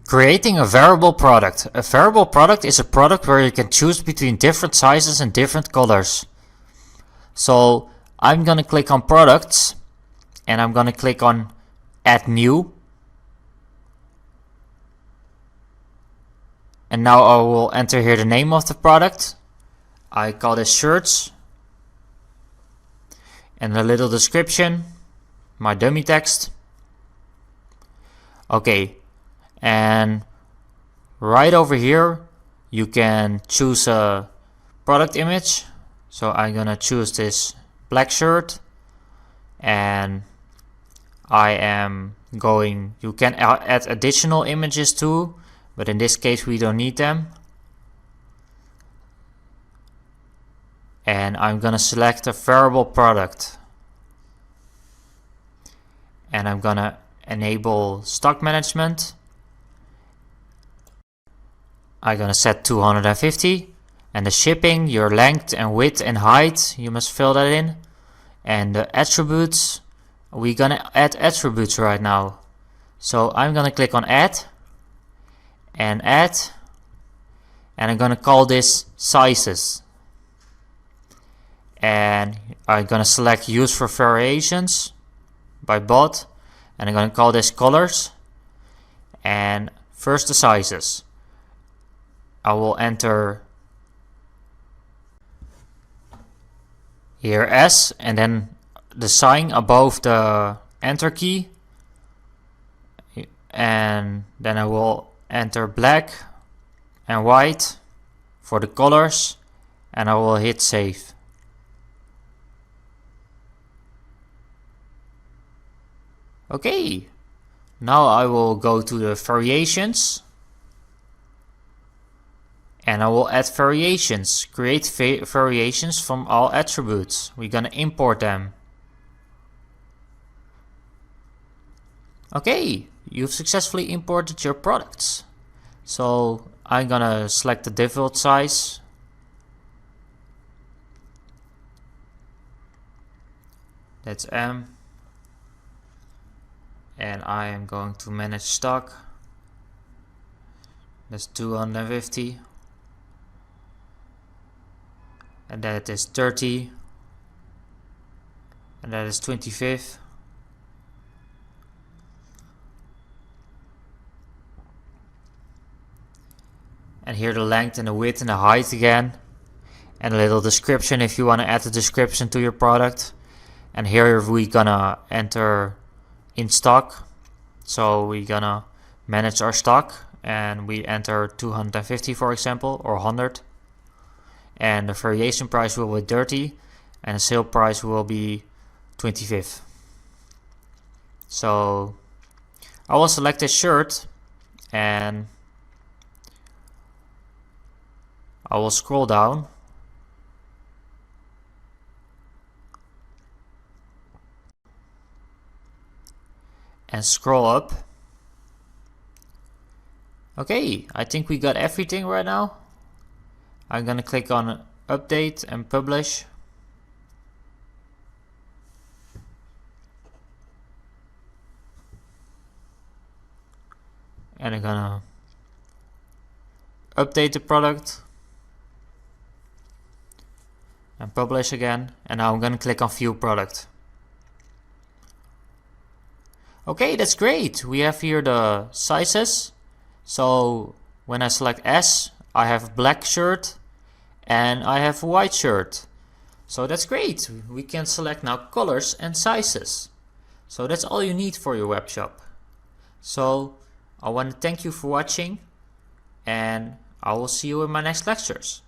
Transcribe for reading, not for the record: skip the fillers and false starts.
Creating a variable product. A variable product is a product where you can choose between different sizes and different colors. So I'm gonna click on products and I'm gonna click on add new. And now I will enter here the name of the product. I call this shirts. And a little description, my dummy text. Okay. And right over here you can choose a product image. So I'm gonna choose this black shirt, and I am going, you can add additional images too, but in this case we don't need them. And I'm gonna select a variable product, and I'm gonna enable stock management. I'm gonna set 250, and the shipping, your length and width and height, you must fill that in. And the attributes, we're gonna add attributes right now. So I'm gonna click on add, and I'm gonna call this sizes. And I'm gonna select use for variations by bot, and I'm gonna call this colors. And first the sizes. I will enter here S, and then the sign above the enter key, and then I will enter black and white for the colors, and I will hit save. Okay, now I will go to the variations. And I will add variations, create variations from all attributes. We're gonna import them. Okay, you've successfully imported your products. So I'm gonna select the default size. That's M. And I am going to manage stock. That's 250. And that is 30, and that is 25. And here the length and the width and the height again, and a little description if you want to add a description to your product. And here we're gonna enter in stock, so we're gonna manage our stock, and we enter 250 for example, or 100. And the variation price will be 30, and the sale price will be 25. So I will select this shirt, and I will scroll down, and scroll up. Okay, I think we got everything right now. I'm gonna click on update and publish. And I'm gonna update the product and publish again. And now I'm gonna click on view product. Okay, that's great. We have here the sizes. So when I select S, I have a black shirt and I have a white shirt. So that's great. We can select now colors and sizes. So that's all you need for your web shop. So I want to thank you for watching, and I will see you in my next lectures.